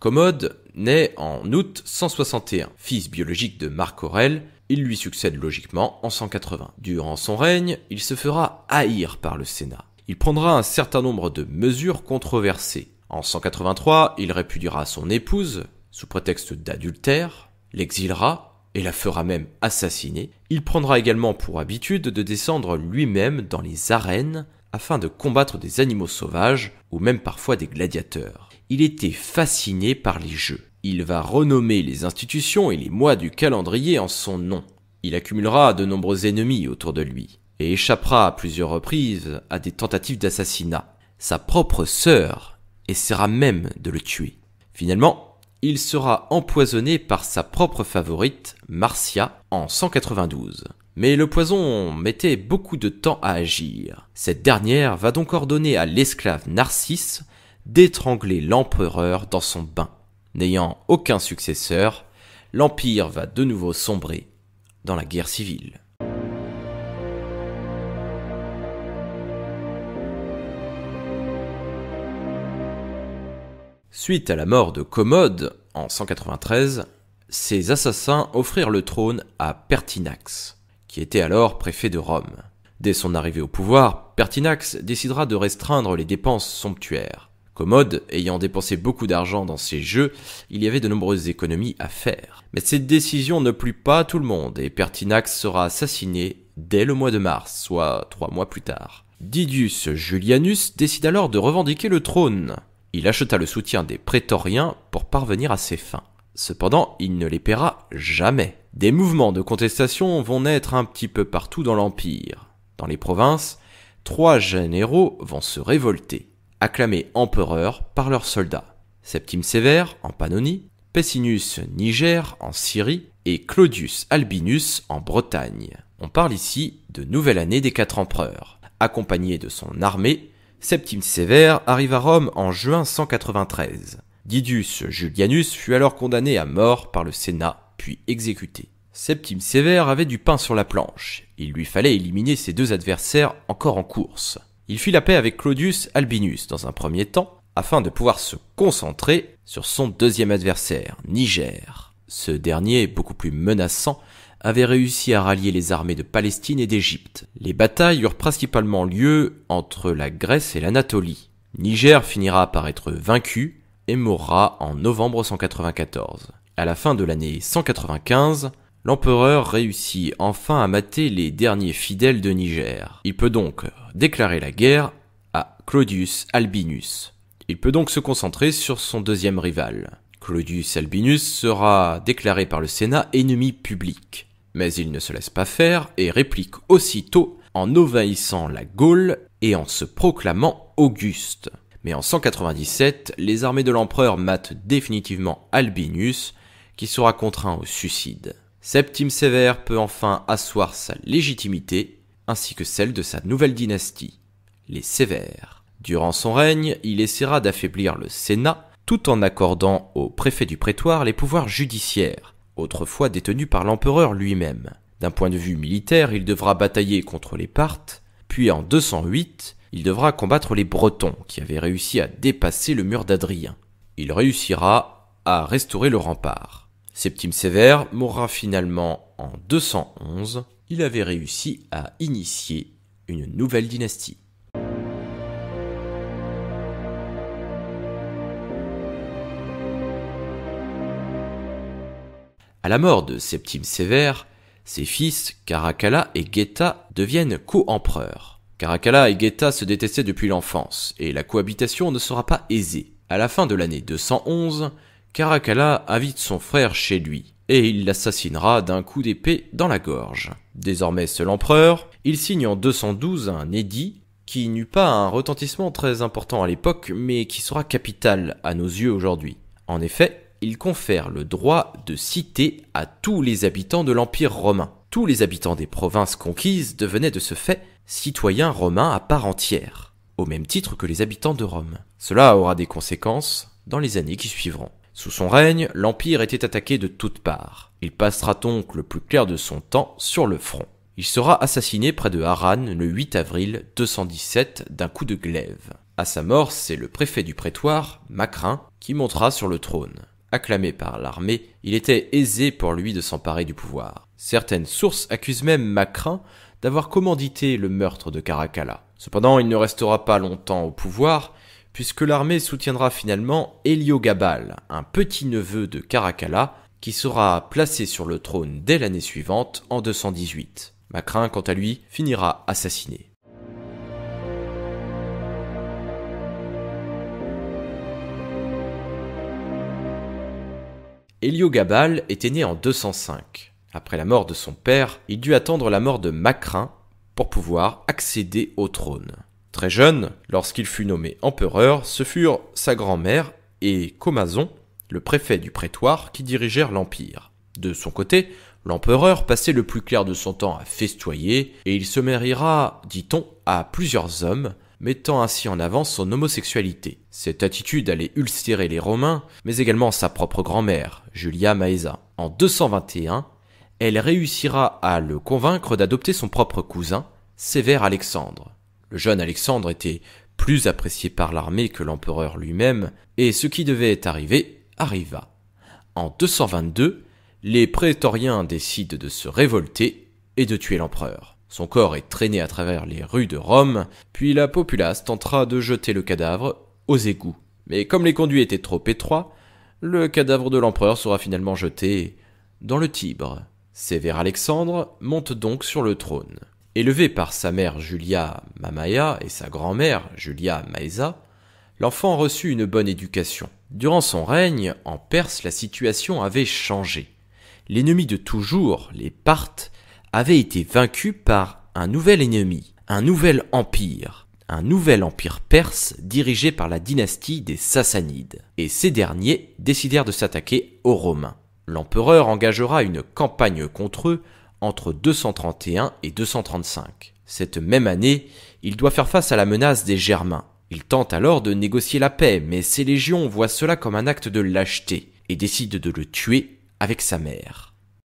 Commode naît en août 161. Fils biologique de Marc Aurèle, il lui succède logiquement en 180. Durant son règne, il se fera haïr par le Sénat. Il prendra un certain nombre de mesures controversées. En 183, il répudiera son épouse, sous prétexte d'adultère, l'exilera et la fera même assassiner. Il prendra également pour habitude de descendre lui-même dans les arènes afin de combattre des animaux sauvages ou même parfois des gladiateurs. Il était fasciné par les jeux. Il va renommer les institutions et les mois du calendrier en son nom. Il accumulera de nombreux ennemis autour de lui et échappera à plusieurs reprises à des tentatives d'assassinat. Sa propre sœur essaiera même de le tuer. Finalement, il sera empoisonné par sa propre favorite, Marcia, en 192. Mais le poison mettait beaucoup de temps à agir. Cette dernière va donc ordonner à l'esclave Narcisse d'étrangler l'empereur dans son bain. N'ayant aucun successeur, l'Empire va de nouveau sombrer dans la guerre civile. Suite à la mort de Commode en 193, ses assassins offrirent le trône à Pertinax, qui était alors préfet de Rome. Dès son arrivée au pouvoir, Pertinax décidera de restreindre les dépenses somptuaires. Commode ayant dépensé beaucoup d'argent dans ses jeux, il y avait de nombreuses économies à faire. Mais cette décision ne plut pas à tout le monde et Pertinax sera assassiné dès le mois de mars, soit 3 mois plus tard. Didius Julianus décide alors de revendiquer le trône. Il acheta le soutien des prétoriens pour parvenir à ses fins. Cependant, il ne les paiera jamais. Des mouvements de contestation vont naître un petit peu partout dans l'Empire. Dans les provinces, 3 généraux vont se révolter, acclamés empereurs par leurs soldats. Septime Sévère en Pannonie, Pessinus Niger en Syrie et Claudius Albinus en Bretagne. On parle ici de nouvelle année des 4 empereurs. Accompagné de son armée, Septime Sévère arrive à Rome en juin 193. Didius Julianus fut alors condamné à mort par le Sénat, puis exécuté. Septime Sévère avait du pain sur la planche. Il lui fallait éliminer ses 2 adversaires encore en course. Il fit la paix avec Claudius Albinus dans un premier temps, afin de pouvoir se concentrer sur son 2e adversaire, Niger. Ce dernier, beaucoup plus menaçant, avait réussi à rallier les armées de Palestine et d'Égypte. Les batailles eurent principalement lieu entre la Grèce et l'Anatolie. Niger finira par être vaincu et mourra en novembre 194. À la fin de l'année 195, l'empereur réussit enfin à mater les derniers fidèles de Niger. Il peut donc déclarer la guerre à Claudius Albinus. Il peut donc se concentrer sur son 2e rival. Claudius Albinus sera déclaré par le Sénat ennemi public. Mais il ne se laisse pas faire et réplique aussitôt en envahissant la Gaule et en se proclamant Auguste. Mais en 197, les armées de l'empereur matent définitivement Albinus, qui sera contraint au suicide. Septime Sévère peut enfin asseoir sa légitimité, ainsi que celle de sa nouvelle dynastie, les Sévères. Durant son règne, il essaiera d'affaiblir le Sénat, tout en accordant au préfet du prétoire les pouvoirs judiciaires, autrefois détenus par l'empereur lui-même. D'un point de vue militaire, il devra batailler contre les Parthes, puis en 208, il devra combattre les Bretons, qui avaient réussi à dépasser le mur d'Adrien. Il réussira à restaurer le rempart. Septime Sévère mourra finalement en 211. Il avait réussi à initier une nouvelle dynastie. À la mort de Septime Sévère, ses fils, Caracalla et Geta, deviennent co-empereurs. Caracalla et Geta se détestaient depuis l'enfance, et la cohabitation ne sera pas aisée. À la fin de l'année 211, Caracalla invite son frère chez lui, et il l'assassinera d'un coup d'épée dans la gorge. Désormais seul empereur, il signe en 212 un édit qui n'eut pas un retentissement très important à l'époque, mais qui sera capital à nos yeux aujourd'hui. En effet, il confère le droit de cité à tous les habitants de l'Empire romain. Tous les habitants des provinces conquises devenaient de ce fait citoyens romains à part entière, au même titre que les habitants de Rome. Cela aura des conséquences dans les années qui suivront. Sous son règne, l'Empire était attaqué de toutes parts. Il passera donc le plus clair de son temps sur le front. Il sera assassiné près de Harran le 8 avril 217 d'un coup de glaive. À sa mort, c'est le préfet du prétoire, Macrin, qui montera sur le trône. Acclamé par l'armée, il était aisé pour lui de s'emparer du pouvoir. Certaines sources accusent même Macrin d'avoir commandité le meurtre de Caracalla. Cependant, il ne restera pas longtemps au pouvoir, puisque l'armée soutiendra finalement Héliogabal, un petit-neveu de Caracalla, qui sera placé sur le trône dès l'année suivante, en 218. Macrin, quant à lui, finira assassiné. Héliogabal était né en 205. Après la mort de son père, il dut attendre la mort de Macrin pour pouvoir accéder au trône. Très jeune, lorsqu'il fut nommé empereur, ce furent sa grand-mère et Comazon, le préfet du prétoire, qui dirigèrent l'empire. De son côté, l'empereur passait le plus clair de son temps à festoyer, et il se mariera, dit-on, à plusieurs hommes, mettant ainsi en avant son homosexualité. Cette attitude allait ulcérer les Romains, mais également sa propre grand-mère, Julia Maesa. En 221, elle réussira à le convaincre d'adopter son propre cousin, Sévère Alexandre. Le jeune Alexandre était plus apprécié par l'armée que l'empereur lui-même, et ce qui devait arriver, arriva. En 222, les prétoriens décident de se révolter et de tuer l'empereur. Son corps est traîné à travers les rues de Rome, puis la populace tentera de jeter le cadavre aux égouts. Mais comme les conduits étaient trop étroits, le cadavre de l'empereur sera finalement jeté dans le Tibre. Sévère Alexandre monte donc sur le trône. Élevé par sa mère Julia Mamaea et sa grand-mère Julia Maesa, l'enfant reçut une bonne éducation. Durant son règne, en Perse, la situation avait changé. L'ennemi de toujours, les Parthes, avait été vaincu par un nouvel ennemi, un nouvel empire perse dirigé par la dynastie des Sassanides. Et ces derniers décidèrent de s'attaquer aux Romains. L'empereur engagera une campagne contre eux entre 231 et 235. Cette même année, il doit faire face à la menace des Germains. Il tente alors de négocier la paix, mais ses légions voient cela comme un acte de lâcheté et décident de le tuer avec sa mère.